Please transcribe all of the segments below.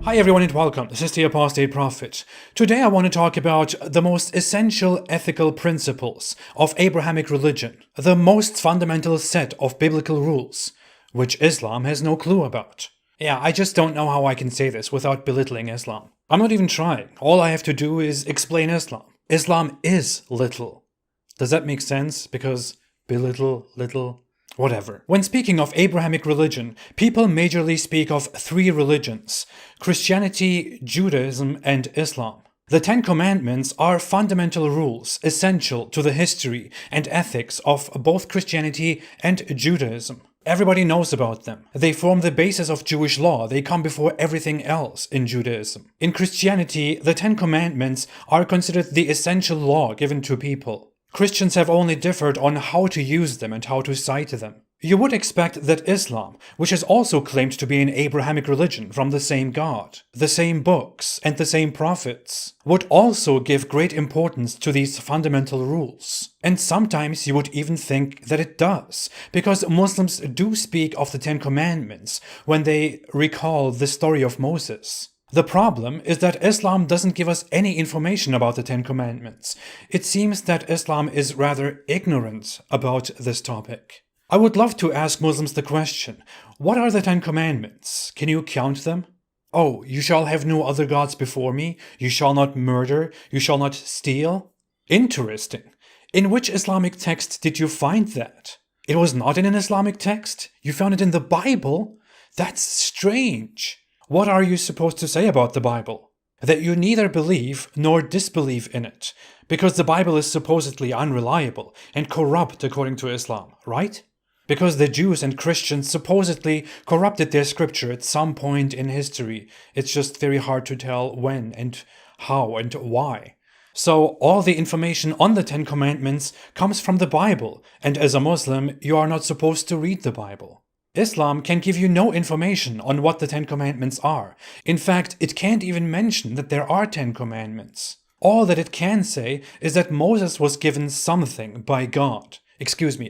Hi everyone and welcome, this is the Apostate Prophet. Today I want to talk about the most essential ethical principles of Abrahamic religion, the most fundamental set of biblical rules, which Islam has no clue about. Yeah, I just don't know how I can say this without belittling Islam. I'm not even trying, all I have to do is explain Islam. Islam is little. Does that make sense? Because belittle, little... Whatever. When speaking of Abrahamic religion, people majorly speak of three religions: Christianity, Judaism, and Islam. The Ten Commandments are fundamental rules essential to the history and ethics of both Christianity and Judaism. Everybody knows about them. They form the basis of Jewish law. They come before everything else in Judaism. In Christianity, the Ten Commandments are considered the essential law given to people. Christians have only differed on how to use them and how to cite them. You would expect that Islam, which is also claimed to be an Abrahamic religion from the same God, the same books, and the same prophets, would also give great importance to these fundamental rules. And sometimes you would even think that it does, because Muslims do speak of the Ten Commandments when they recall the story of Moses. The problem is that Islam doesn't give us any information about the Ten Commandments. It seems that Islam is rather ignorant about this topic. I would love to ask Muslims the question, what are the Ten Commandments? Can you count them? Oh, you shall have no other gods before me, you shall not murder, you shall not steal? Interesting. In which Islamic text did you find that? It was not in an Islamic text? You found it in the Bible? That's strange. What are you supposed to say about the Bible? That you neither believe nor disbelieve in it, because the Bible is supposedly unreliable and corrupt according to Islam, right? Because the Jews and Christians supposedly corrupted their scripture at some point in history. It's just very hard to tell when and how and why. So all the information on the Ten Commandments comes from the Bible, and as a Muslim, you are not supposed to read the Bible. Islam can give you no information on what the Ten Commandments are. In fact, it can't even mention that there are 10 commandments. All that it can say is that Moses was given something by God.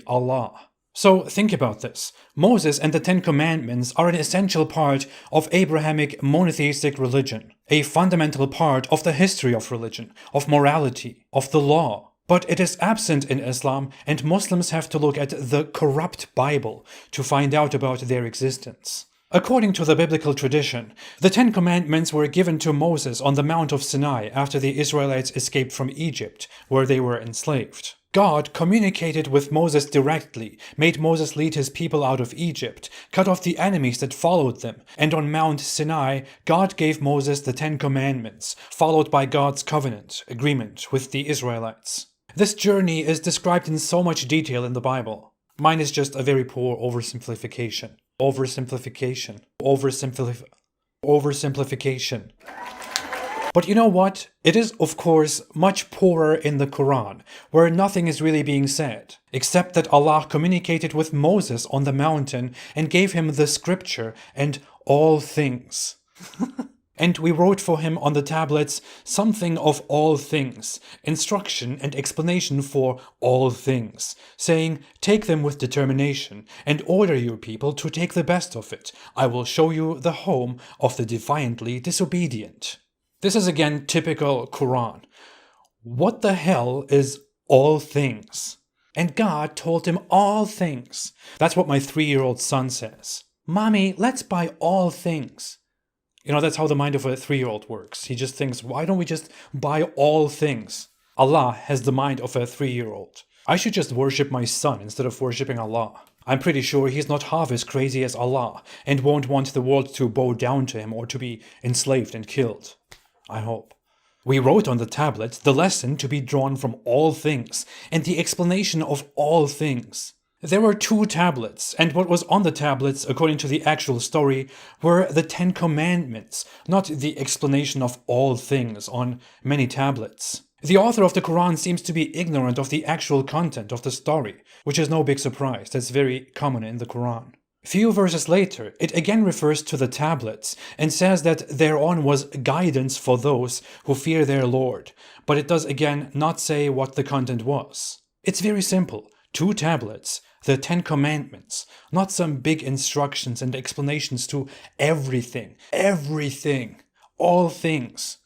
Allah. So think about this. Moses and the Ten Commandments are an essential part of Abrahamic monotheistic religion, a fundamental part of the history of religion, of morality, of the law. But it is absent in Islam, and Muslims have to look at the corrupt Bible to find out about their existence. According to the biblical tradition, the Ten Commandments were given to Moses on the Mount of Sinai after the Israelites escaped from Egypt, where they were enslaved. God communicated with Moses directly, made Moses lead his people out of Egypt, cut off the enemies that followed them, and on Mount Sinai, God gave Moses the Ten Commandments, followed by God's covenant agreement with the Israelites. This journey is described in so much detail in the Bible. Mine is just a very poor oversimplification. Oversimplification. But you know what? It is, of course, much poorer in the Quran, where nothing is really being said, except that Allah communicated with Moses on the mountain and gave him the scripture and all things. And we wrote for him on the tablets something of all things, instruction and explanation for all things, saying, take them with determination, and order your people to take the best of it. I will show you the home of the defiantly disobedient. This is again typical Quran. What the hell is all things? And God told him all things. That's what my 3-year-old son says. Mommy, let's buy all things. You know, that's how the mind of a 3-year-old works. He just thinks, why don't we just buy all things? Allah has the mind of a 3-year-old. I should just worship my son instead of worshipping Allah. I'm pretty sure he's not half as crazy as Allah and won't want the world to bow down to him or to be enslaved and killed. I hope. We wrote on the tablet the lesson to be drawn from all things and the explanation of all things. There were 2 tablets, and what was on the tablets, according to the actual story, were the 10 Commandments, not the explanation of all things on many tablets. The author of the Quran seems to be ignorant of the actual content of the story, which is no big surprise. That's very common in the Quran. Few verses later, it again refers to the tablets and says that thereon was guidance for those who fear their Lord, but it does again not say what the content was. It's very simple. 2 tablets, the 10 Commandments, not some big instructions and explanations to everything. Everything. all things.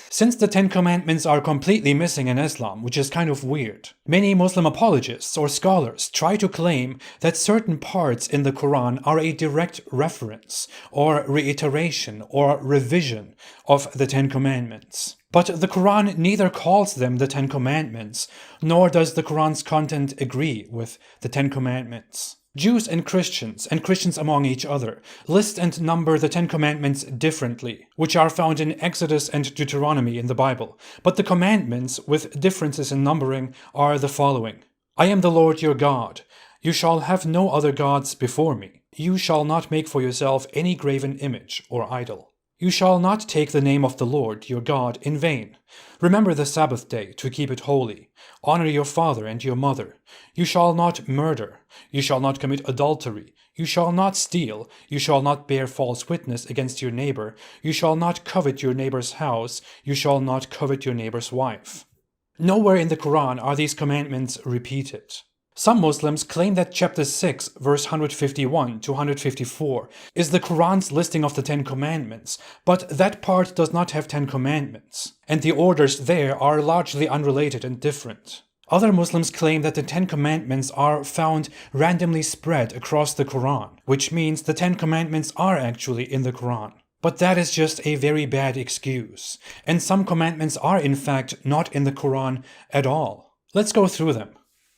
Since the Ten Commandments are completely missing in Islam, which is kind of weird, many Muslim apologists or scholars try to claim that certain parts in the Quran are a direct reference or reiteration or revision of the Ten Commandments. But the Quran neither calls them the Ten Commandments, nor does the Quran's content agree with the Ten Commandments. Jews and Christians among each other, list and number the Ten Commandments differently, which are found in Exodus and Deuteronomy in the Bible. But the commandments, with differences in numbering, are the following. I am the Lord your God. You shall have no other gods before me. You shall not make for yourself any graven image or idol. You shall not take the name of the Lord your God in vain. Remember the Sabbath day to keep it holy. Honor your father and your mother. You shall not murder. You shall not commit adultery. You shall not steal. You shall not bear false witness against your neighbor. You shall not covet your neighbor's house. You shall not covet your neighbor's wife. Nowhere in the Quran are these commandments repeated. Some Muslims claim that chapter 6, verse 151 to 154 is the Quran's listing of the Ten Commandments, but that part does not have 10 commandments, and the orders there are largely unrelated and different. Other Muslims claim that the 10 Commandments are found randomly spread across the Quran, which means the 10 Commandments are actually in the Quran. But that is just a very bad excuse, and some commandments are in fact not in the Quran at all. Let's go through them.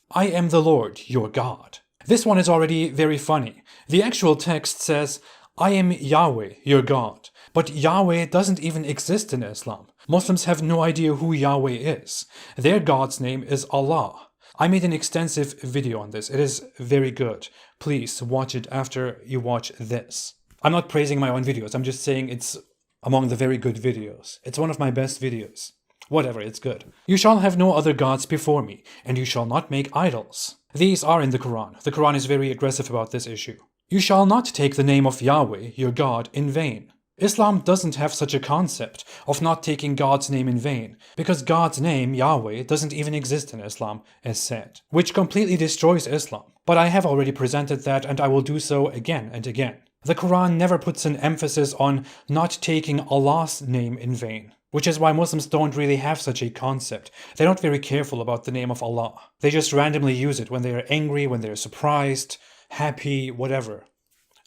I am the Lord, your God. This one is already very funny. The actual text says, I am Yahweh, your God. But Yahweh doesn't even exist in Islam. Muslims have no idea who Yahweh is. Their God's name is Allah. I made an extensive video on this. It is very good. Please watch it after you watch this. I'm not praising my own videos. I'm just saying it's among the very good videos. It's one of my best videos. Whatever, it's good. You shall have no other gods before me, and you shall not make idols. These are in the Quran. The Quran is very aggressive about this issue. You shall not take the name of Yahweh, your God, in vain. Islam doesn't have such a concept of not taking God's name in vain, because God's name, Yahweh, doesn't even exist in Islam, as said, which completely destroys Islam. But I have already presented that, and I will do so again and again. The Quran never puts an emphasis on not taking Allah's name in vain, which is why Muslims don't really have such a concept. They're not very careful about the name of Allah. They just randomly use it when they are angry, when they're surprised, happy, whatever.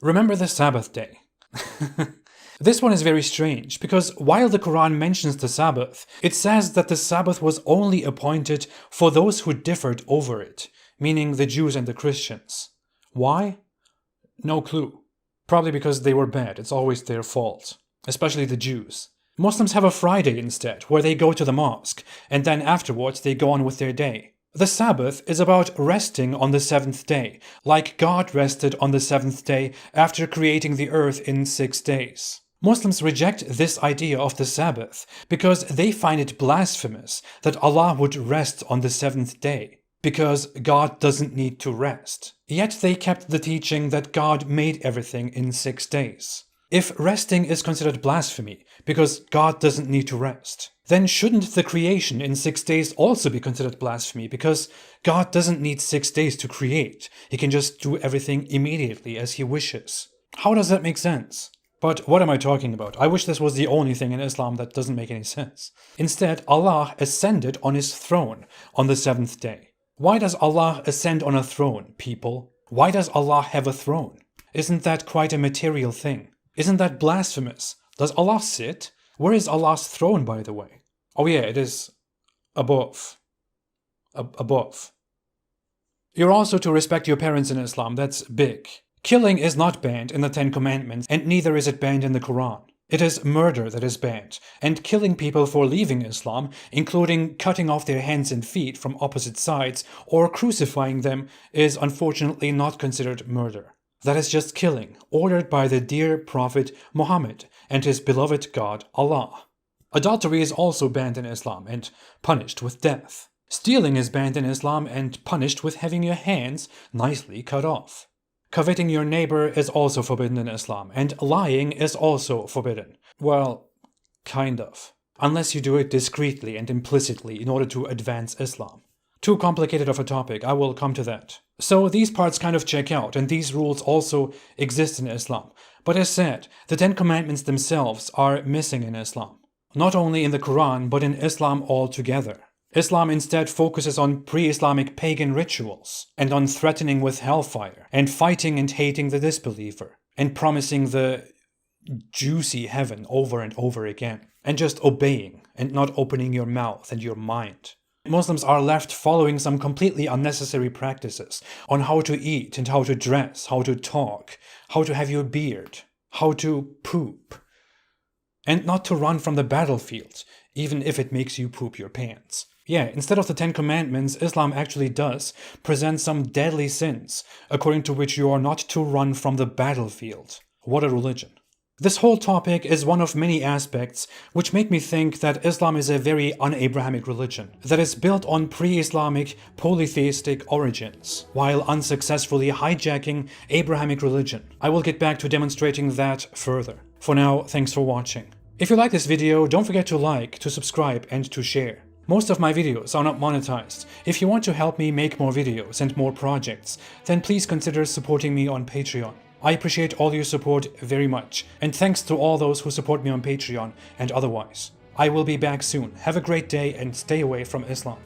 Remember the Sabbath day. This one is very strange, because while the Quran mentions the Sabbath, it says that the Sabbath was only appointed for those who differed over it, meaning the Jews and the Christians. Why? No clue. Probably because they were bad. It's always their fault, especially the Jews. Muslims have a Friday instead, where they go to the mosque, and then afterwards they go on with their day. The Sabbath is about resting on the seventh day, like God rested on the seventh day after creating the earth in 6 days. Muslims reject this idea of the Sabbath because they find it blasphemous that Allah would rest on the seventh day, because God doesn't need to rest. Yet they kept the teaching that God made everything in 6 days. If resting is considered blasphemy because God doesn't need to rest, then shouldn't the creation in 6 days also be considered blasphemy because God doesn't need 6 days to create? He can just do everything immediately as he wishes. How does that make sense? But what am I talking about? I wish this was the only thing in Islam that doesn't make any sense. Instead, Allah ascended on his throne on the seventh day. Why does Allah ascend on a throne, people? Why does Allah have a throne? Isn't that quite a material thing? Isn't that blasphemous? Does Allah sit? Where is Allah's throne, by the way? Oh yeah, it is above. Above. You're also to respect your parents in Islam. That's big. Killing is not banned in the Ten Commandments, and neither is it banned in the Quran. It is murder that is banned, and killing people for leaving Islam, including cutting off their hands and feet from opposite sides or crucifying them, is unfortunately not considered murder. That is just killing, ordered by the dear Prophet Muhammad and his beloved God Allah. Adultery is also banned in Islam and punished with death. Stealing is banned in Islam and punished with having your hands nicely cut off. Coveting your neighbor is also forbidden in Islam, and lying is also forbidden. Well, kind of. Unless you do it discreetly and implicitly in order to advance Islam. Too complicated of a topic, I will come to that. So these parts kind of check out, and these rules also exist in Islam. But as said, the Ten Commandments themselves are missing in Islam. Not only in the Quran, but in Islam altogether. Islam instead focuses on pre-Islamic pagan rituals, and on threatening with hellfire, and fighting and hating the disbeliever, and promising the juicy heaven over and over again, and just obeying, and not opening your mouth and your mind. Muslims are left following some completely unnecessary practices on how to eat and how to dress, how to talk, how to have your beard, how to poop, and not to run from the battlefield, even if it makes you poop your pants. Yeah, instead of the Ten Commandments, Islam actually does present some deadly sins, according to which you are not to run from the battlefield. What a religion. This whole topic is one of many aspects which make me think that Islam is a very un-Abrahamic religion that is built on pre-Islamic polytheistic origins, while unsuccessfully hijacking Abrahamic religion. I will get back to demonstrating that further. For now, thanks for watching. If you like this video, don't forget to like, to subscribe, and to share. Most of my videos are not monetized. If you want to help me make more videos and more projects, then please consider supporting me on Patreon. I appreciate all your support very much, and thanks to all those who support me on Patreon and otherwise. I will be back soon. Have a great day and stay away from Islam.